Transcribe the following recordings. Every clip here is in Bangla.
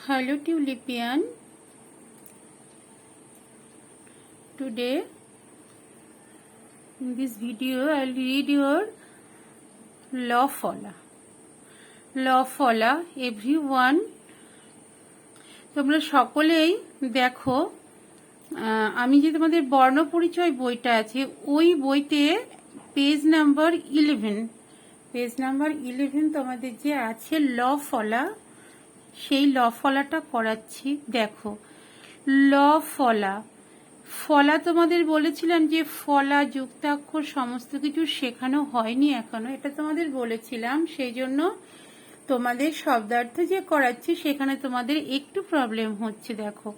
Hello Tulipian. Today in this video I'll read your law follow. Law follow everyone. তোমরা সকলেই দেখো আমি যে তোমাদের বর্ণ পরিচয় বইটা আছে ওই বইতে পেজ নাম্বার 11 তোমাদের যে আছে ল ফলা সেই ল ফলাটা করাচ্ছি। দেখো ল ফলা ফলা তোমাদের বলেছিলাম যে ফলা যুক্তাক্ষর সমস্ত কিছু শেখানো হয়নি এখনো, এটা তোমাদের বলেছিলাম। সেই জন্য তোমাদের শব্দার্থ যে করাচ্ছি সেখানে তোমাদের একটু প্রবলেম হচ্ছে। দেখো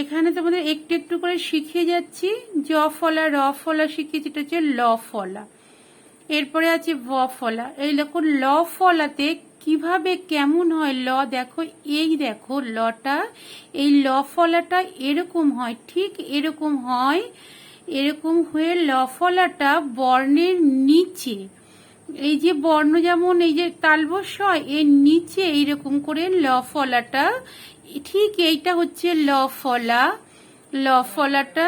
এখানে তোমাদের একটু একটু করে শিখিয়ে যাচ্ছি। জ ফলা র ফলা শিখিয়েছি, এটা হচ্ছে ল ফলা। এরপরে আছে ব ফলা। এই দেখো ল ফলাতে কিভাবে কেমন হয় ল, দেখো এই দেখো লটা, এই ল ফলাটা এরকম হয়, ঠিক এরকম হয়। এরকম হয়ে ল ফলাটা বর্ণের নিচে, এই যে বর্ণ যেমন এই যে তালবস্য হয় এর নিচে এইরকম করে ল ফলাটা, ঠিক এইটা হচ্ছে ল ফলা। ল ফলাটা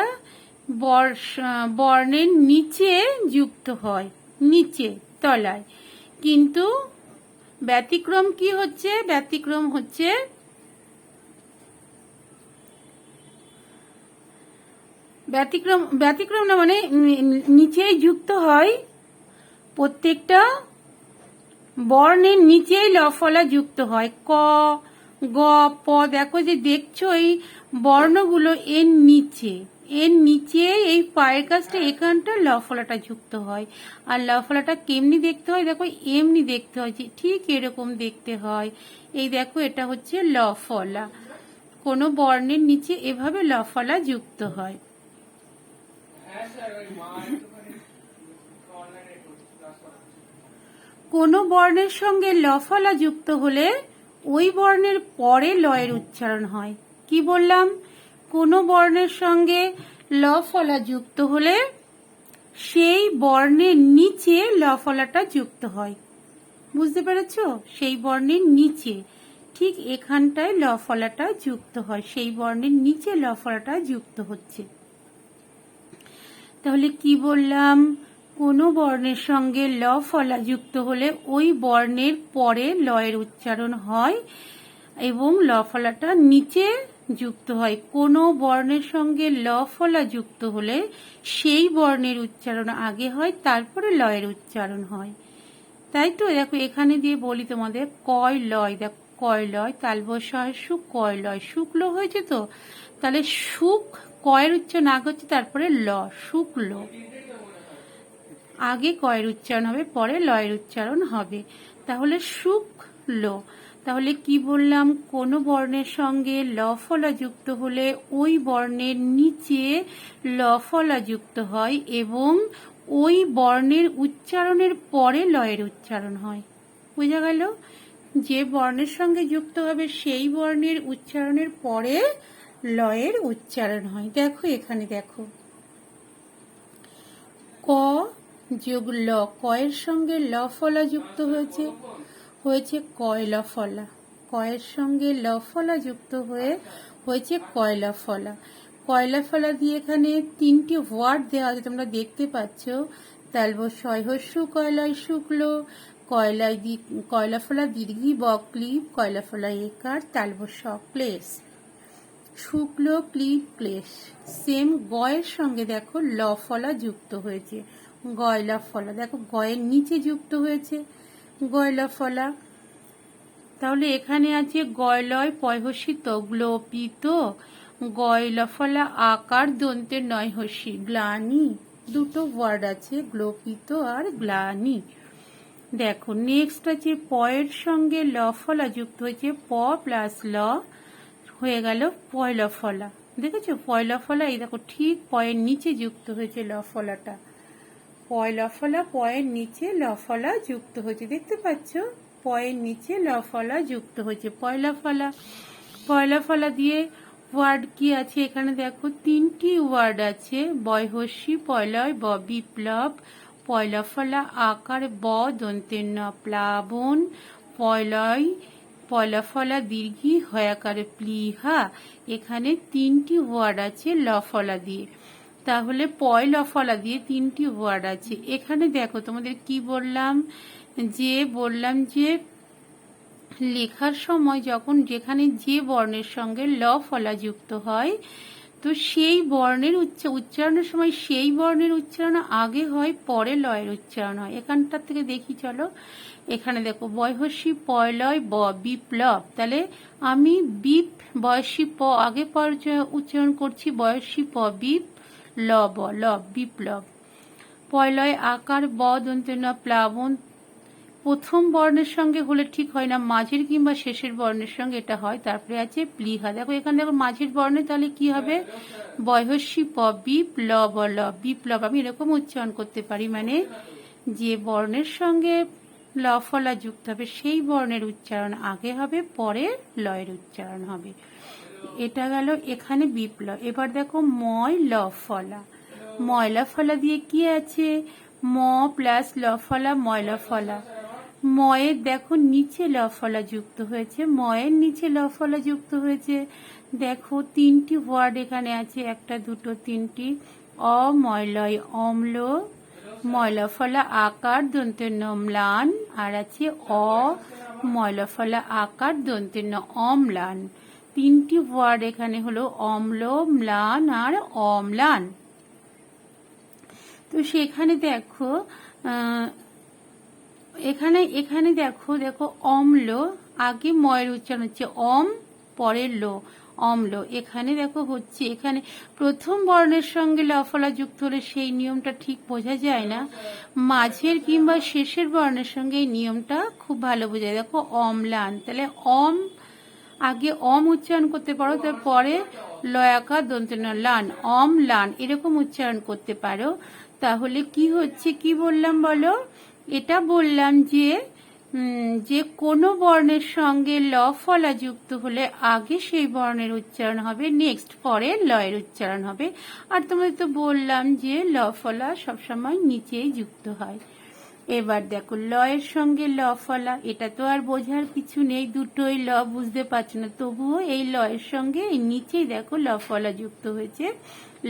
বর্ণের নিচে যুক্ত হয়, নিচে তলায়। কিন্তু ব্যতিক্রম কি হচ্ছে? ব্যতিক্রম হচ্ছে ব্যতিক্রম না, মানে নিচেই যুক্ত হয়, প্রত্যেকটা বর্ণের নিচেই ল ফলা যুক্ত হয়। ক গ প, দেখো যে দেখছো এই বর্ণগুলো এর নিচে, এর নিচে এই পায়ের কাছটা এখানটা ল ফলাটা যুক্ত হয়। আর ল ফলাটা কেমনি দেখতে হয়? দেখো এমনি দেখতে হয়, ঠিক এরকম দেখতে হয়। এই দেখো এটা হচ্ছে ল ফলা, কোনো বর্ণের নিচে এভাবে ল ফলা যুক্ত হয়। কোনো বর্ণের সঙ্গে ল ফলা যুক্ত হলে ওই বর্ণের পরে লয়ের উচ্চারণ হয়। কি বললাম? কোনো বর্ণের সঙ্গে ল ফলা যুক্ত হলে সেই বর্ণের নিচে ল ফলাটা যুক্ত হয়। বুঝতে পেরেছ? সেই বর্ণের নিচে, ঠিক এখানটায় ল ফলাটা যুক্ত হয়, সেই বর্ণের নিচে ল ফলাটা যুক্ত হচ্ছে। তাহলে কি বললাম? কোনো বর্ণের সঙ্গে ল ফলা যুক্ত হলে ওই বর্ণের পরে লয়ের উচ্চারণ হয় এবং ল ফলাটা নিচে যুক্ত হয়। কোনো বর্ণের সঙ্গে ল ফলা যুক্ত হলে সেই বর্ণের উচ্চারণ আগে হয়, তারপরে লয়ের উচ্চারণ হয়। তাই তো দেখো এখানে দিয়ে বলি তোমাদের কয় লয়, দেখো কয় লয়, তালবস্য হয় সুখ, কয় লয় শুক্ল হয়েছে। তো তাহলে সুখ কয়ের উচ্চারণ আগে হচ্ছে, তারপরে ল, শুক্ল। আগে কয়ের উচ্চারণ হবে, পরে লয়ের উচ্চারণ হবে। তাহলে শুক্ল। তাহলে কি বললাম? কোনো বর্ণের সঙ্গে ল ফলা যুক্ত হলে ওই বর্ণের নিচে ল ফলা যুক্ত হয় এবং ওই বর্ণের উচ্চারণের পরে লয়ের উচ্চারণ হয়। বোঝা গেল? যে বর্ণের সঙ্গে যুক্ত হবে সেই বর্ণের উচ্চারণের পরে লয়ের উচ্চারণ হয়। দেখো এখানে দেখো ক যোগ ল, কয়ের সঙ্গে ল ফলা যুক্ত হয়েছে, হয়েছে কয়লা ফলা। কয়ের সঙ্গে ল ফলা যুক্ত হয়ে হয়েছে কয়লা ফলা। কয়লা ফলা দিয়ে এখানে তিনটি ওয়ার্ড দেওয়া আছে, তোমরা দেখতে পাচ্ছ। তালবস্য হস্য কয়লায় শুক্ল, কয়লা ফলা দীর্ঘি বক্লিপ, কয়লা ফলা একার, তালবস্য ক্লেশ, শুক্ল ক্লিপ ক্লেশ। সেম গয়ের সঙ্গে দেখো ল ফলা যুক্ত হয়েছে, গয়লা ফলা। দেখো গয়ের নিচে যুক্ত হয়েছে গয়লা ফলা। তাহলে এখানে আছে গয়লয় পয়হসি তগ্লোপিত, গয়লা ফলা আকার দন্তের নয় হসি, গ্লানি। দুটো ওয়ার্ড আছে, গ্লোপিত আর গ্লানি। দেখো নেক্সট আছে পয়ের সঙ্গে ল ফলা যুক্ত হয়েছে, প প্লাস ল হয়ে গেল পয়লা ফলা। দেখেছো পয়লা ফলা, এই দেখো ঠিক পয়ের নিচে যুক্ত হয়েছে ল ফলাটা। পয়লা ফলা পয়ের নিচে ল ফলা যুক্ত হয়েছে, দেখতে পাচ্ছ? পয়ের নিচে ল ফলা যুক্ত হয়েছে পয়লা ফলা। পয়লা ফলা দিয়ে ওয়ার্ড কি আছে এখানে দেখো তিনটি ওয়ার্ড আছে, বয়হস্যি পয়লয় ব বিপ্লব, পয়লা ফলা আকার ব দন্তের ন প্লাবন, পয়লয় পয়লা ফলা দীর্ঘি হয়াকারে প্লিহা, এখানে 3টি ওয়ার্ড আছে ল ফলা দিয়ে। তাহলে পয় ল ফলা দিয়ে 3টি ওয়ার্ড আছে। এখানে দেখো তোমাদের কি বললাম যে লেখার সময় যখন যেখানে যে বর্ণের সঙ্গে ল ফলা যুক্ত হয়, তো সেই বর্ণের উচ্চারণের সময় সেই বর্ণের উচ্চারণ আগে হয়, পরে লয়ের উচ্চারণ হয়। এখানটার থেকে দেখি চলো। এখানে দেখো বয়সী পয়লয় ব বিপ্লব, তাহলে আমি বিপ বয়সী প আগে উচ্চারণ করছি, বয়সী প বিপ ল ব ল বিপ্লব। পয়লয় আকার ব দন্ত ন প্লাবন, প্রথম বর্ণের সঙ্গে হলে ঠিক হয় না, মাঝের কিংবা শেষের বর্ণের সঙ্গে এটা হয়। তারপরে আছে প্লিহা, দেখো এখানে দেখো মাঝের বর্ণে, তাহলে কি হবে বয়সী প বিপ্লব ল বিপ্লব। আমি এরকম উচ্চারণ করতে পারি, মানে যে বর্ণের সঙ্গে ল ফলা যুক্ত হবে সেই বর্ণের উচ্চারণ আগে হবে, পরে লয়ের উচ্চারণ হবে। এটা গেল এখানে বিপ্লব। এবার দেখো ময় ল ফলা, ময়লা ফলা দিয়ে কি আছে ম প্লাস ল ফলা ময়লা ফলা। ময়ের দেখো নিচে ল ফলা যুক্ত হয়েছে, ময়ের নিচে ল ফলা যুক্ত হয়েছে। দেখো 3টি ওয়ার্ড এখানে আছে, একটা দুটো তিনটি। অময়লয় অম্ল, ময়লা ফলা আকার দন্তের ন ম্লান, আর আছে অ ময়লা ফলা আকার দন্তের ন অম্লান। 3টি ওয়ার্ড এখানে হলো অম্ল, ম্লান আর অম্লান। তো সেখানে দেখো এখানে দেখো অম্ল, আগে ময়ের উচ্চারণ হচ্ছে অম, পরে লো, অম্ল। এখানে দেখো হচ্ছে, এখানে প্রথম বর্ণের সঙ্গে ল ফলা যুক্ত হলে সেই নিয়মটা ঠিক বোঝা যায় না, মাঝের কিংবা শেষের বর্ণের সঙ্গে এই নিয়মটা খুব ভালো বোঝা যায়। দেখো অম্লান, তাহলে অম আগে অম উচ্চারণ করতে পারো, তারপরে লয়াকার দন্ত ন লান, অম লান এরকম উচ্চারণ করতে পারো। তাহলে কি হচ্ছে, কি বললাম বলো, এটা বললাম যে কোনো বর্ণের সঙ্গে ল ফলা যুক্ত হলে আগে সেই বর্ণের উচ্চারণ হবে, নেক্সট পরে লয়ের উচ্চারণ হবে। আর তোমাদের তো বললাম যে ল ফলা সবসময় নিচেই যুক্ত হয়। এবার দেখো লয়ের সঙ্গে ল ফলা, এটা তো আর বোঝার কিছু নেই, দুটোই ল, বুঝতে পারছো না, তবুও এই লয়ের সঙ্গে এই নিচেই দেখো ল ফলা যুক্ত হয়েছে,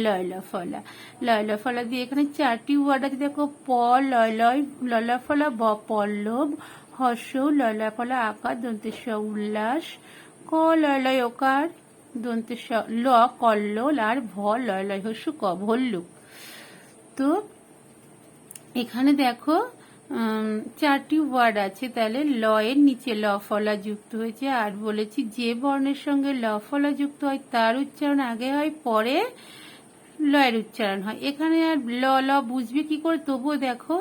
লয় ল ফলা। লয় ল ফলা দিয়ে এখানে 4টি ওয়ার্ড আছে, দেখো প লয় লয় ল ল ফলা ব পল্লব, হর্ষ লয় ল ফলা আকার দন্তেশ উল্লাস, ক লয় লয় ওকার দন্তেশ ল কল্লোল, আর ভ লয় লয় হর্ষ ক ভল্লুক। তো এখানে দেখো 4টি ওয়ার্ড আছে, তাহলে লয়ের নিচে ল ফলা যুক্ত হয়েছে। আর বলেছি যে বর্ণের সঙ্গে ল ফলা যুক্ত হয় তার উচ্চারণ আগে হয়, পরে লয়ের উচ্চারণ হয়। এখানে আর ল ল বুঝবে কি করে, তবুও দেখো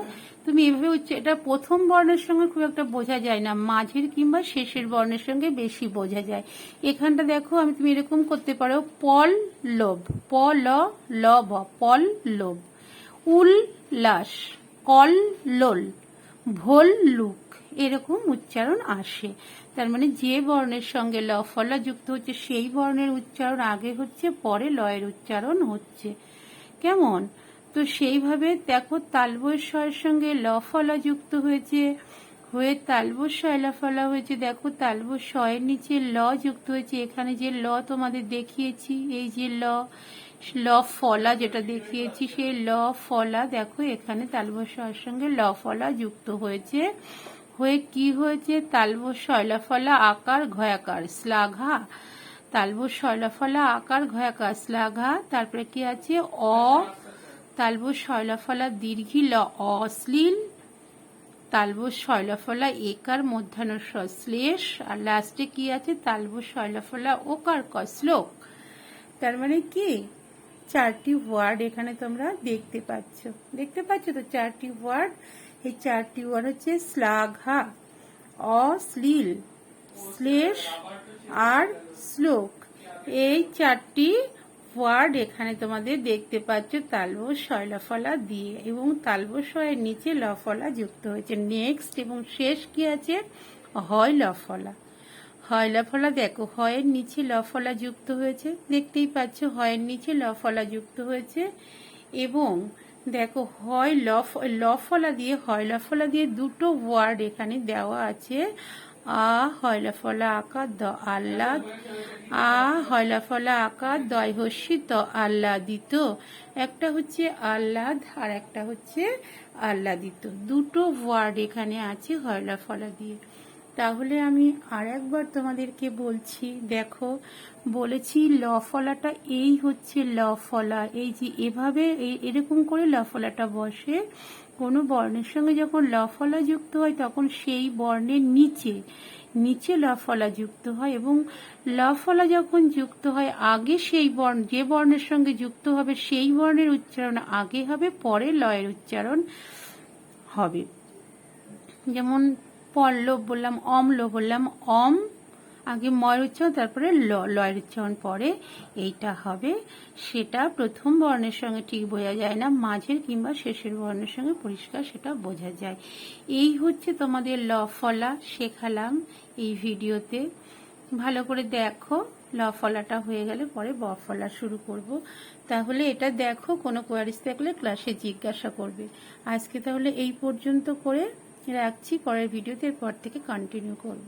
তুমি এভাবে এটা প্রথম বর্ণের সঙ্গে খুব একটা বোঝা যায় না, মাঝের কিংবা শেষের বর্ণের সঙ্গে বেশি বোঝা যায়। এখানটা দেখো তুমি এরকম করতে পারো, পল লোভ, প ল ল ভ পল লোভ, উল্লাস কল লোল ভোল লুক, এরকম উচ্চারণ আসে। তার মানে যে বর্ণের সঙ্গে ল ফলা যুক্ত হচ্ছে সেই বর্ণের উচ্চারণ আগে হচ্ছে, পরে লয়ের উচ্চারণ হচ্ছে। কেমন? তো সেইভাবে দেখো তালবস্য এর সঙ্গে ল ফলা যুক্ত হয়েছে, হয়ে তালবস্য ল ফলা হয়েছে। দেখো তালবস্য এর নিচে ল যুক্ত হয়েছে, এখানে যে ল তোমাদের দেখিয়েছি, এই যে ল ফলা যেটা দেখিয়েছি, সেই ল ফলা দেখো এখানে তালবস্য এর সঙ্গে ল ফলা যুক্ত হয়েছে, হয়ে কি হয়েছে তালবস্য ল ফলা আকার ঘয়াকার শ্লাঘা, তালবস্য ল ফলা আকার ঘয়াকার শ্লাঘা। তারপরে কি আছে অ তালবস্য ল ফলা দীর্ঘি ল অশ্লীল, তালবস্য ল ফলা একার মধ্যাহ্ন শ্লেষ, আর লাস্টে কি আছে তালবস্য ল ফলা ওকার ক শ্লোক। তার মানে কি 4টি ওয়ার্ড এখানে তোমরা দেখতে পাচ্ছ তো 4টি ওয়ার্ড। এই 4টি ওয়ার্ড হচ্ছে শ্লাঘা, অশ্লীল, শ্লেষ আর শ্লোক। এই 4টি ওয়ার্ড এখানে তোমাদের দেখতে পাচ্ছ তালবস্য ল ফলা দিয়ে, এবং তালবস্য এর নিচে ল ফলা যুক্ত হয়েছে। নেক্সট এবং শেষ কি আছে হয় ল ফলা। হয় ল ফলা দেখো হয়ের নিচে ল ফলা যুক্ত হয়েছে, দেখতেই পাচ্ছ হয়ের নিচে ল ফলা যুক্ত হয়েছে। এবং দেখো হয় ল ফলা দিয়ে, হয় ল ফলা দিয়ে দুটো ওয়ার্ড এখানে দেওয়া আছে, আ হয়লা ফলা আকার দ আহ্লাদ, আ হয়লা ফলা আকার দয় হস্যি ত আহ্লাদিত। একটা হচ্ছে আহ্লাদ আর একটা হচ্ছে আহ্লাদিত, দুটো ওয়ার্ড এখানে আছে হয়লা ফলা দিয়ে। তাহলে আমি আর একবার তোমাদেরকে বলছি, দেখো বলেছি ল ফলাটা এই হচ্ছে ল ফলা, এই যে এভাবে এরকম করে ল ফলাটা বসে। কোনো বর্ণের সঙ্গে যখন ল ফলা যুক্ত হয় তখন সেই বর্ণের নিচে নিচে ল ফলা যুক্ত হয়, এবং ল ফলা যখন যুক্ত হয় আগে সেই বর্ণ, যে বর্ণের সঙ্গে যুক্ত হবে সেই বর্ণের উচ্চারণ আগে হবে, পরে লয়ের উচ্চারণ হবে। যেমন পল্লব বললাম, অম্ল বললাম, অম আগে ময়ের উচ্চারণ, তারপরে লয়ের উচ্চারণ পরে এইটা হবে। সেটা প্রথম বর্ণের সঙ্গে ঠিক বোঝা যায় না, মাঝের কিংবা শেষের বর্ণের সঙ্গে পরিষ্কার সেটা বোঝা যায়। এই হচ্ছে তোমাদের ল ফলা শেখালাম এই ভিডিওতে। ভালো করে দেখো, ল ফলাটা হয়ে গেলে পরে ব ফলা শুরু করব। তাহলে এটা দেখো, কোনো কোয়ারিজ থাকলে ক্লাসে জিজ্ঞাসা করবে। আজকে তাহলে এই পর্যন্ত করে রাখছি, পরের ভিডিওতে এরপর থেকে কন্টিনিউ করব।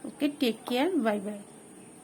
ওকে, টেক কেয়ার, বাই বাই।